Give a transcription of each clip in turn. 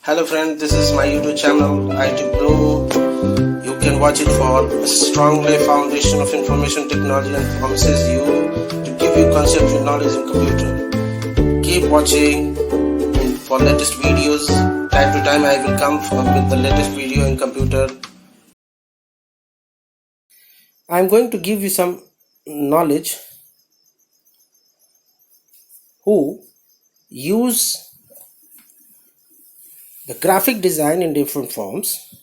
Hello friend, this is my YouTube channel IT Pro. You can watch it for a strongly foundation of information technology and promises you to give you conceptual knowledge in computer. Keep watching for latest videos. Time to time I will come with the latest video in computer. I am going to give you some knowledge who use the graphic design in different forms.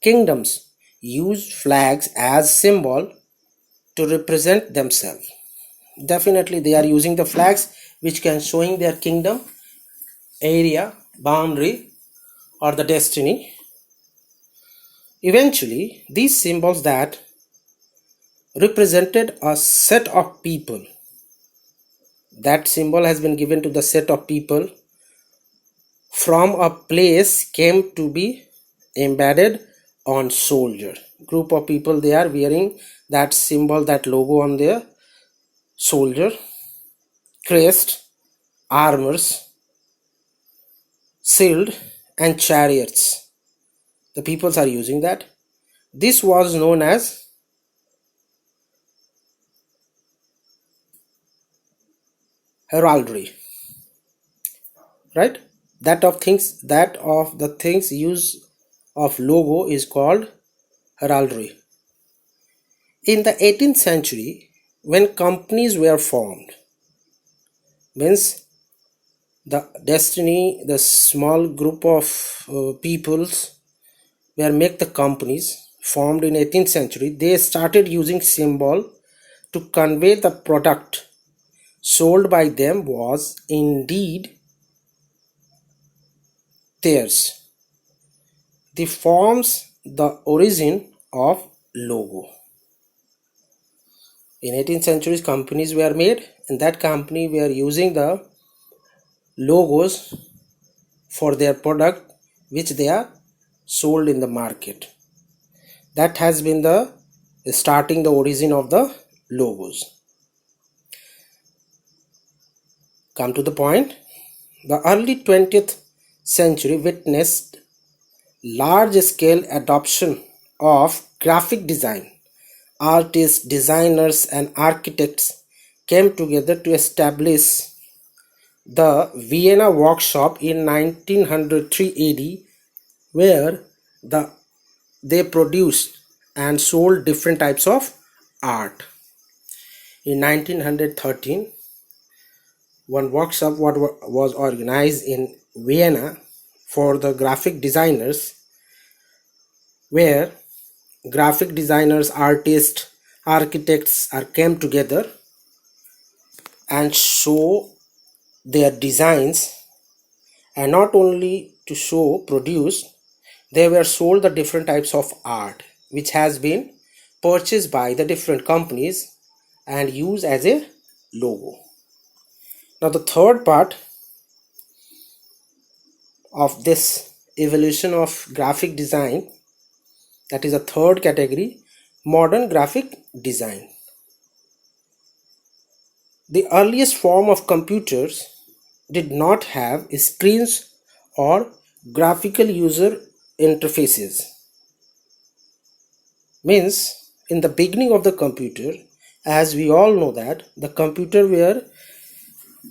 Kingdoms use flags as symbol to represent themselves. Definitely they are using the flags which can showing their kingdom, area, boundary or the destiny. Eventually these symbols that represented a set of people, that symbol has been given to the set of people from a place, came to be embedded on soldier. Group of people, they are wearing that symbol, that logo on their soldier, crest, armors, shield and chariots. The peoples are using that. This was known as heraldry, right? That of the things use of logo is called heraldry. In the 18th century, when companies were formed, means the small group of peoples were make the companies formed in 18th century, they started using symbol to convey the product sold by them was indeed theirs. They forms the origin of logo. In 18th century, companies were made, and that company were using the logos for their product which they are sold in the market. That has been the origin of the logos. Come to the point. The early 20th century witnessed large-scale adoption of graphic design. Artists, designers and architects came together to establish the Vienna workshop in 1903 AD, where they produced and sold different types of art. In 1913, one workshop was organized in Vienna for the graphic designers, where graphic designers, artists, architects came together and show their designs, and not only to show, produce, they were sold the different types of art which has been purchased by the different companies and used as a logo. Now the third part of this evolution of graphic design, that is a third category, modern graphic design. The earliest form of computers did not have screens or graphical user interfaces. Means in the beginning of the computer, as we all know that the computer were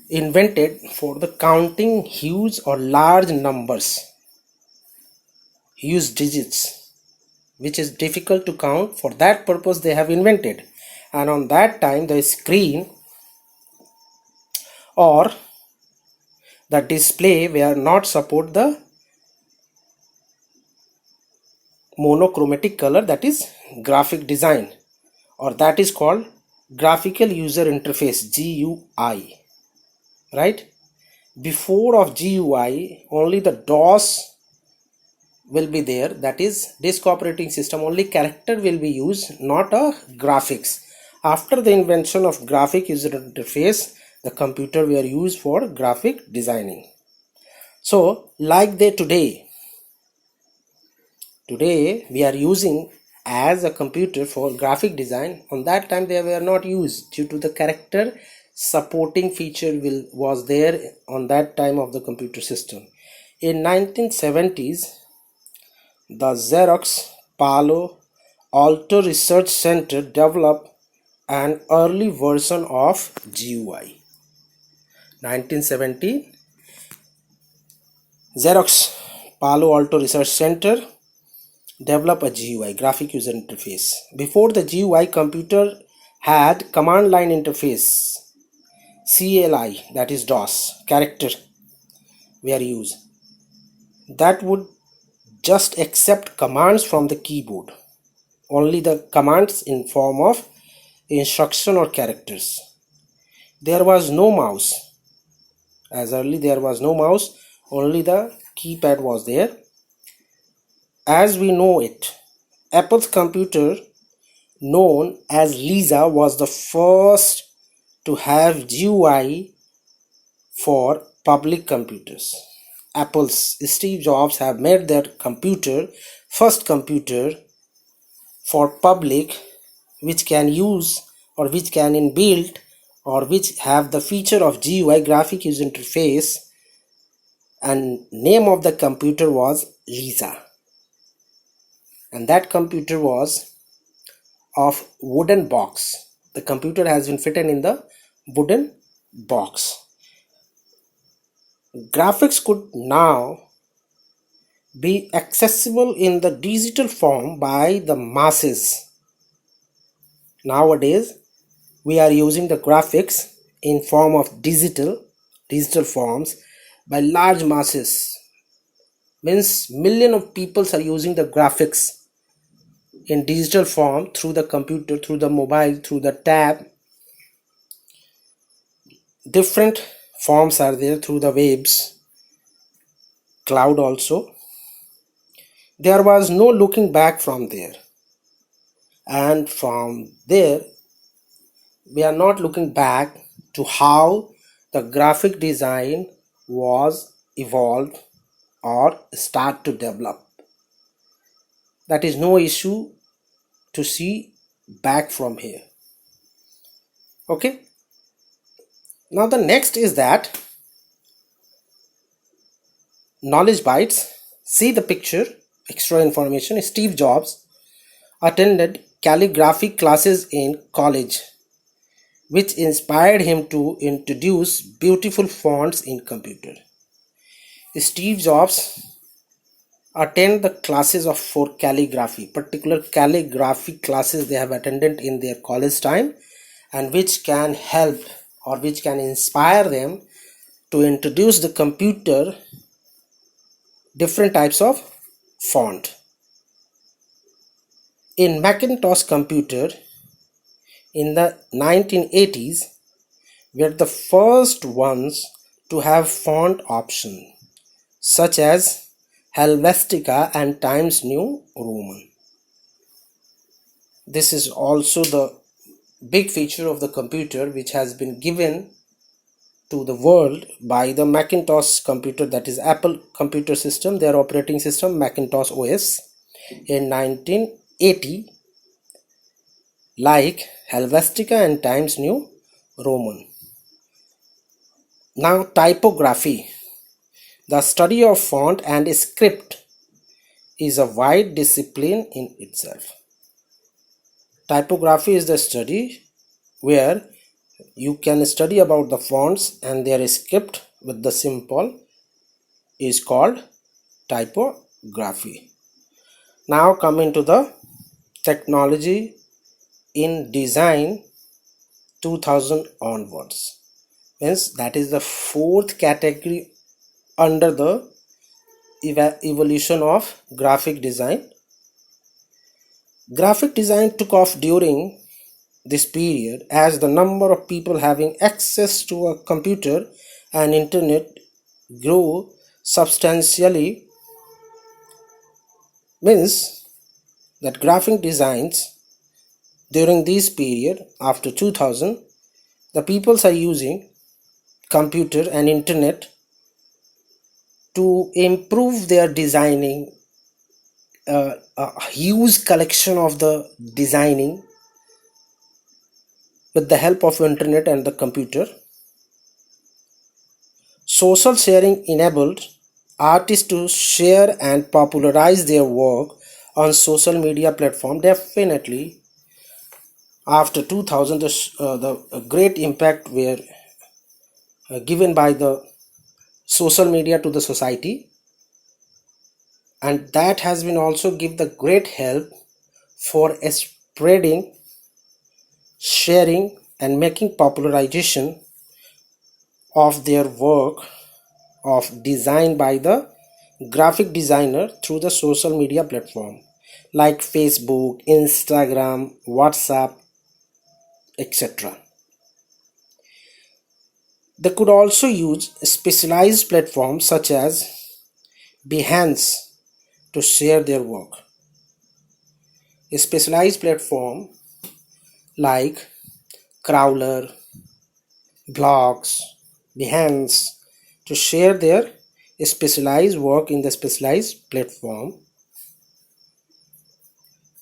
invented for the counting huge or large numbers, huge digits, which is difficult to count. For that purpose they have invented, and on that time the screen or the display were not support the monochromatic color, that is graphic design, or that is called graphical user interface, GUI, right? Before of GUI only the DOS will be there, that is disk operating system, only character will be used, not a graphics. After the invention of graphic user interface, the computer were used for graphic designing. So like today we are using as a computer for graphic design, on that time they were not used due to the character supporting feature was there on that time of the computer system. In 1970s, the Xerox Palo Alto Research Center developed an early version of GUI. 1970, Xerox Palo Alto Research Center developed a GUI, graphic user interface. Before the GUI, computer had command line interface, CLI, that is DOS, character were used. That would just accept commands from the keyboard. Only the commands in form of instruction or characters. There was no mouse. As early there was no mouse, only the keypad was there. As we know it, Apple's computer known as Lisa was the first to have GUI for public computers. Apple's Steve Jobs have made their first computer for public, which can use or which can inbuilt or which have the feature of GUI, graphic user interface, and name of the computer was Lisa. And that computer was of wooden box. The computer has been fitted in the wooden box. Graphics could now be accessible in the digital form by the masses. Nowadays, we are using the graphics in form of digital forms by large masses. Means million of people are using the graphics in digital form through the computer, through the mobile, through the tab. Different forms are there through the waves, cloud also. There was no looking back from there, and from there we are not looking back to how the graphic design was evolved or start to develop. That is no issue to see back from here. Okay, now the next is that knowledge bytes. See the picture, extra information. Steve Jobs attended calligraphy classes in college, which inspired him to introduce beautiful fonts in computer. Steve Jobs attend the classes for calligraphy, particular calligraphy classes they have attended in their college time, and which can help or which can inspire them to introduce the computer different types of font. In Macintosh computer in the 1980s were the first ones to have font option such as Helvetica and Times New Roman. This is also the big feature of the computer which has been given to the world by the Macintosh computer, that is Apple computer system, their operating system Macintosh OS in 1980, like Helvetica and Times New Roman. Now typography, the study of font and script, is a wide discipline in itself. Typography is the study where you can study about the fonts and their script with the symbol is called typography. Now coming to the technology in design 2000 onwards. Means that is the fourth category under the evolution of graphic design. Graphic design took off during this period as the number of people having access to a computer and internet grew substantially. Means that graphic designs during this period after 2000, the peoples are using computer and internet to improve their designing, a huge collection of the designing with the help of internet and the computer. Social sharing enabled artists to share and popularize their work on social media platform. Definitely after 2000 the great impact were given by the social media to the society, and that has been also give the great help for spreading, sharing and making popularization of their work of design by the graphic designer through the social media platform like Facebook, Instagram, WhatsApp, etc. They could also use specialized platforms such as Behance to share their work. A specialized platform like Crawler, Blogs, Behance to share their specialized work in the specialized platform.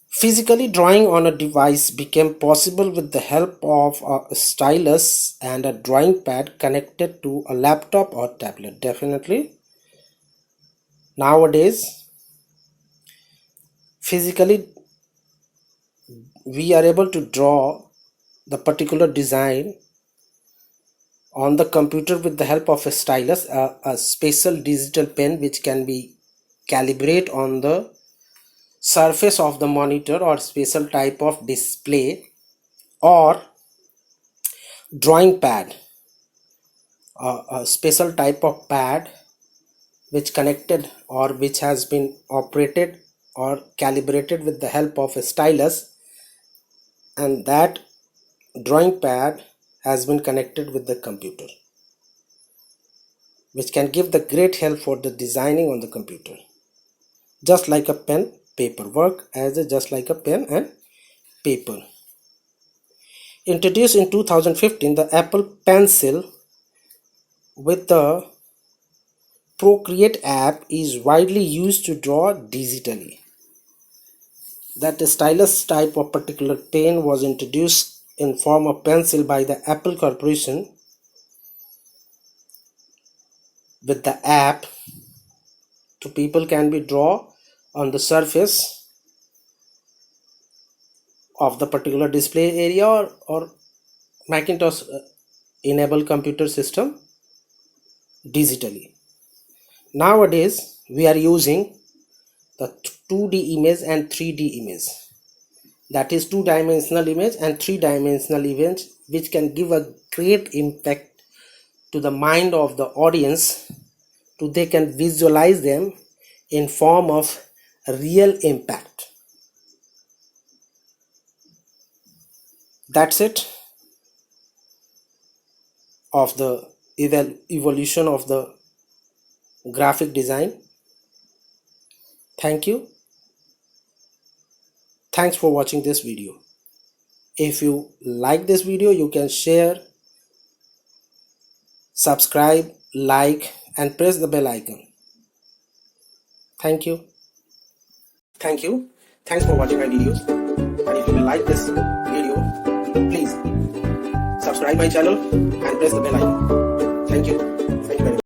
Physically drawing on a device became possible with the help of a stylus and a drawing pad connected to a laptop or tablet. Definitely nowadays physically we are able to draw the particular design on the computer with the help of a stylus, a special digital pen which can be calibrate on the surface of the monitor or special type of display, or drawing pad, a special type of pad which connected or which has been operated or calibrated with the help of a stylus, and that drawing pad has been connected with the computer, which can give the great help for the designing on the computer, just like a pen paper work as just like a pen and paper. Introduced in 2015, the Apple Pencil with the Procreate app is widely used to draw digitally. That stylus type of particular pen was introduced in form of pencil by the Apple Corporation with the app, so people can be draw on the surface of the particular display area or Macintosh enable computer system digitally. Nowadays we are using the 2D image and 3D image, that is two-dimensional image and three-dimensional image, which can give a great impact to the mind of the audience, to they can visualize them in form of real impact. That's it of the evolution of the graphic design. Thank you. Thanks for watching this video. If you like this video, you can share, subscribe, like and press the bell icon. Thank you. Thank you. Thanks for watching my videos. And if you will like this video, please subscribe my channel and press the bell icon. Thank you.